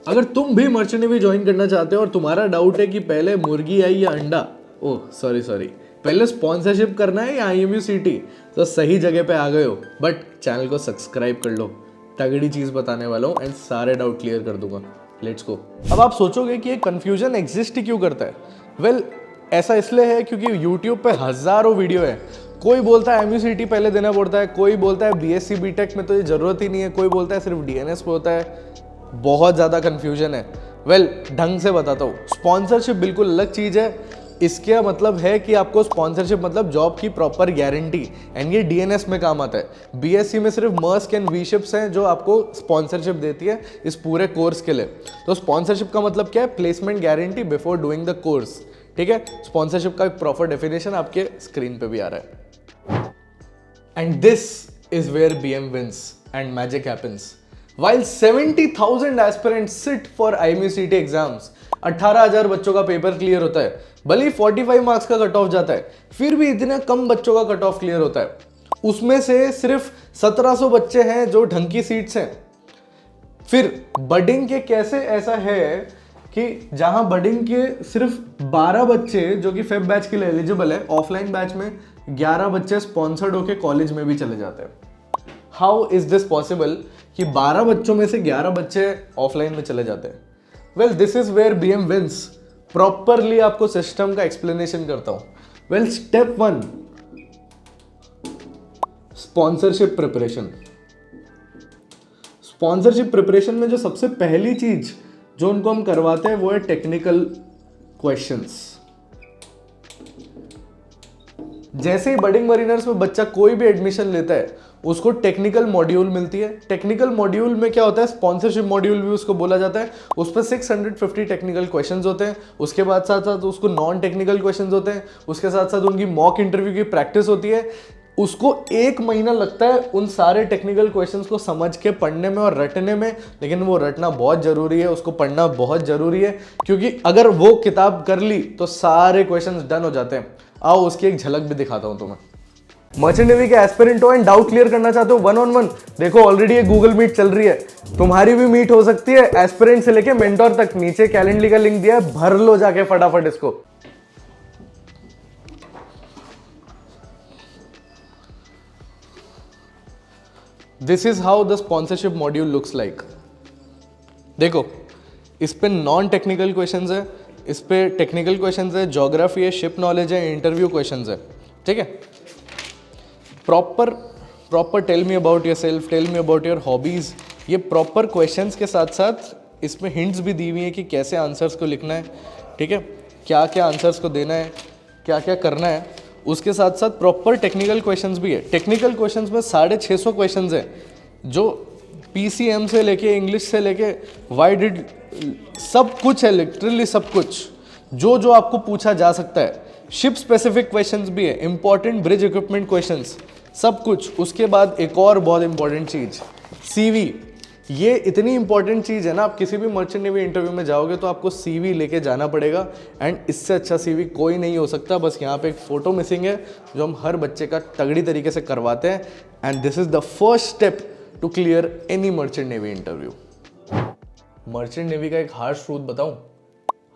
अगर तुम भी मर्चेंट नेवी ज्वाइन करना चाहते हो और तुम्हारा डाउट है कि पहले मुर्गी आई या अंडा, ओह सॉरी, पहले स्पॉन्सरशिप करना है या IMUCT, तो सही जगह पे आ गए हो। बट चैनल को सब्सक्राइब कर लो, तगड़ी चीज बताने वाला हूँ एंड सारे डाउट क्लियर कर दूंगा। Let's go. अब आप सोचोगे कि ये कंफ्यूजन एग्जिस्ट ही क्यों करता है? वेल, ऐसा इसलिए है क्योंकि यूट्यूब पे हजारों वीडियो है। कोई बोलता है IMUCT पहले देना पड़ता है, कोई बोलता है BSc BTech में तो ये जरूरत ही नहीं है, कोई बोलता है सिर्फ DNS पे होता है। बहुत ज़्यादा कन्फ्यूजन है। वेल, ढंग से बताता हूँ। स्पॉन्सरशिप बिल्कुल अलग चीज़ है। इसका मतलब है कि आपको स्पॉन्सरशिप मतलब जॉब की प्रॉपर गारंटी, एंड ये DNS में काम आता है। BSc में सिर्फ मर्स्क एंड V-शिप्स हैं जो आपको स्पॉन्सरशिप देती है इस पूरे कोर्स के लिए। तो स्पॉन्सरशिप का मतलब क्या है? Placement guarantee before doing the course. ठीक है, स्पॉन्सरशिप का एक प्रॉपर डेफिनेशन आपके स्क्रीन पे भी आ रहा है। And this is where BM wins and magic happens. While 70,000 aspirants sit for IMUCT exams, 18,000 बच्चों का पेपर क्लियर होता है। भले ही 45 मार्क्स का कट ऑफ जाता है, फिर भी इतने कम बच्चों का कट ऑफ क्लियर होता है। उसमें से सिर्फ 1700 बच्चे हैं जो ढंग की सीट्स हैं। फिर बडिंग के कैसे ऐसा है कि जहां बडिंग के सिर्फ 12 बच्चे जो कि फेब बैच के लिए एलिजिबल है, ऑफलाइन बैच में 11 बच्चे स्पॉन्सर्ड होके कॉलेज में भी चले जाते हैं। हाउ इज दिस पॉसिबल कि 12 बच्चों में से 11 बच्चे ऑफलाइन में चले जाते हैं? Well, this is where BM wins. Properly आपको सिस्टम का एक्सप्लेनेशन करता हूं। Well, step 1, sponsorship preparation. Sponsorship preparation में जो सबसे पहली चीज जो उनको हम करवाते हैं वो है टेक्निकल क्वेश्चंस। जैसे ही बडिंग मरीनर्स में बच्चा कोई भी एडमिशन लेता है, उसको टेक्निकल मॉड्यूल मिलती है। टेक्निकल मॉड्यूल में क्या होता है? स्पॉन्सरशिप मॉड्यूल भी उसको बोला जाता है। उस पर 650 टेक्निकल क्वेश्चंस होते हैं। उसके बाद साथ साथ उसको नॉन टेक्निकल क्वेश्चंस होते हैं। उसके साथ साथ उनकी मॉक इंटरव्यू की प्रैक्टिस होती है। उसको 1 महीना लगता है उन सारे टेक्निकल क्वेश्चंस को समझ के पढ़ने में और रटने में। लेकिन वो रटना बहुत जरूरी है, उसको पढ़ना बहुत जरूरी है, क्योंकि अगर वो किताब कर ली तो सारे क्वेश्चंस डन हो जाते हैं। आओ उसकी एक झलक भी दिखाता हूं तुम्हें। मर्चेंट नेवी के एस्पिरेंट हो एंड डाउट क्लियर करना चाहते हो 1-on-1, देखो ऑलरेडी ये गूगल मीट चल रही है। तुम्हारी भी मीट हो सकती है, एस्पिरेंट से लेके मेंटोर तक। नीचे कैलेंडर का लिंक दिया है, भर लो जाके फटाफट इसको। This is how the sponsorship module looks like. देखो, इस पे नॉन टेक्निकल क्वेश्चंस है, इस पे टेक्निकल क्वेश्चंस है, ज्योग्राफी है, शिप नॉलेज है, इंटरव्यू क्वेश्चंस है। ठीक है, proper tell me about yourself, tell me about your hobbies. ये प्रॉपर क्वेश्चंस के साथ साथ इसमें हिंट्स भी दी हुई है कि कैसे आंसर्स को लिखना है। ठीक है, क्या क्या आंसर्स को देना है, क्या क्या करना है। उसके साथ साथ प्रॉपर टेक्निकल क्वेश्चंस भी है। टेक्निकल क्वेश्चंस में 650 क्वेश्चंस है जो PCM से लेके इंग्लिश से लेके वाई डिड, सब कुछ है, लिटरली सब कुछ जो जो आपको पूछा जा सकता है। शिप स्पेसिफिक क्वेश्चंस भी है, इंपॉर्टेंट ब्रिज इक्विपमेंट क्वेश्चंस, सब कुछ। उसके बाद एक और बहुत इंपॉर्टेंट चीज, CV। ये इतनी इंपॉर्टेंट चीज है ना, आप किसी भी मर्चेंट नेवी इंटरव्यू में जाओगे तो आपको CV लेके जाना पड़ेगा। एंड इससे अच्छा CV कोई नहीं हो सकता। बस यहाँ पे एक फोटो मिसिंग है जो हम हर बच्चे का तगड़ी तरीके से करवाते हैं। And this is the first step to clear any merchant navy interview. Merchant navy का एक हार्श ट्रूथ बताऊं,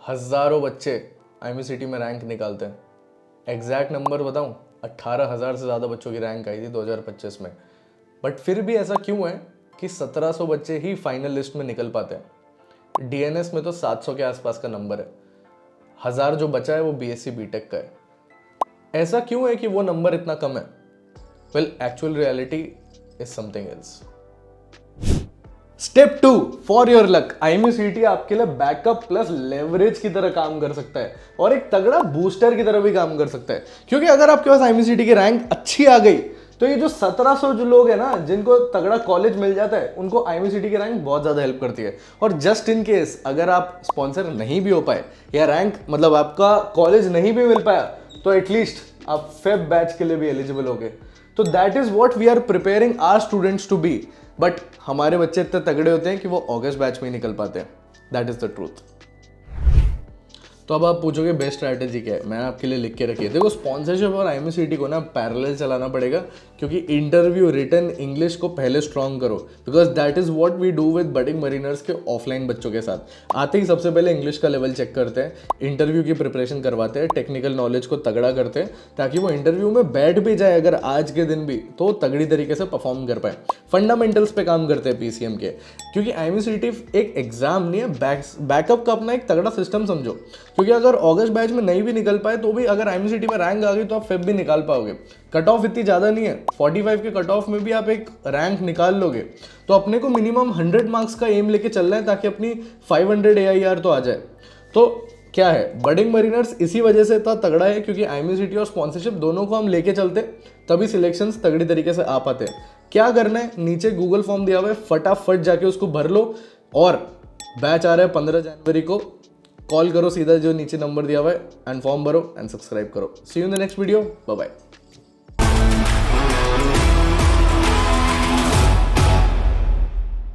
हजारों बच्चे IMUCT में रैंक निकालते हैं। एग्जैक्ट नंबर बताऊं, 18,000 से ज़्यादा बच्चों की रैंक आई थी 2025 में। बट फिर भी ऐसा क्यों है कि 1700 बच्चे ही फाइनल लिस्ट में निकल पाते हैं? DNS में तो 700 के आसपास का नंबर है। 1000 जो बचा है वो BSc BTech का है। ऐसा क्यों है कि वो नंबर इतना कम है? Well, actual reality is something else. Step 2, for your luck. IMUCT आपके लिए बैकअप प्लस लेवरेज की तरह काम कर सकता है और एक तगड़ा बूस्टर की तरह भी काम कर सकता है। क्योंकि अगर आपके पास IMUCT की रैंक अच्छी आ गई तो ये जो 1700 जो लोग हैं ना, जिनको तगड़ा कॉलेज मिल जाता है, उनको IMUCT की रैंक बहुत ज्यादा हेल्प करती है। और जस्ट इन केस अगर आप स्पॉन्सर नहीं भी हो पाए या रैंक मतलब आपका कॉलेज नहीं भी मिल पाया, तो एटलीस्ट आप फेब बैच के लिए भी एलिजिबल हो गए। तो that is what we are preparing our students to be. But हमारे बच्चे इतने तगड़े होते हैं कि वो अगस्त बैच में ही निकल पाते हैं। That is the truth. तो अब आप पूछोगे बेस्ट स्ट्रैटेजी क्या है, मैंने आपके लिए लिख के रखी है। देखो स्पॉन्सरशिप और IMCT को ना पैरेलल चलाना पड़ेगा, क्योंकि इंटरव्यू रिटन इंग्लिश को पहले स्ट्रॉन्ग करो, because that is what we do with budding mariners के ऑफलाइन बच्चों के साथ। आते ही सबसे पहले इंग्लिश का लेवल चेक करते हैं, इंटरव्यू की प्रिपरेशन करवाते हैं, टेक्निकल नॉलेज को तगड़ा करते हैं, ताकि वो इंटरव्यू में बैठ भी जाए अगर आज के दिन भी, तो तगड़ी तरीके से परफॉर्म कर पाए। फंडामेंटल्स पे काम करते हैं PCM के, क्योंकि IMCT एक एग्जाम नहीं है, बैकअप का अपना एक तगड़ा सिस्टम समझो। क्योंकि अगर अगस्त बैच में नहीं भी निकल पाए तो भी अगर IMCT में रैंक आ गई तो आप फेब भी निकाल पाओगे। कट ऑफ इतनी ज़्यादा नहीं है, 45 के कट ऑफ में भी आप एक रैंक निकाल लोगे। तो अपने को मिनिमम 100 मार्क्स का एम लेके चलना है, ताकि अपनी 500 AIR तो आ जाए। तो क्या है, बडिंग मरीनर्स इसी वजह से इतना तगड़ा है, क्योंकि IMCT और स्पॉन्सरशिप दोनों को हम लेके चलते, तभी सिलेक्शंस तगड़ी तरीके से आ पाते। क्या करना है, नीचे गूगल फॉर्म दिया हुआ है, फटाफट जाके उसको भर लो। और बैच आ रहा है 15 जनवरी को, कॉल करो सीधा जो नीचे नंबर दिया हुआ है, एंड फॉर्म भरो एंड सब्सक्राइब करो। See you in the next video, bye bye.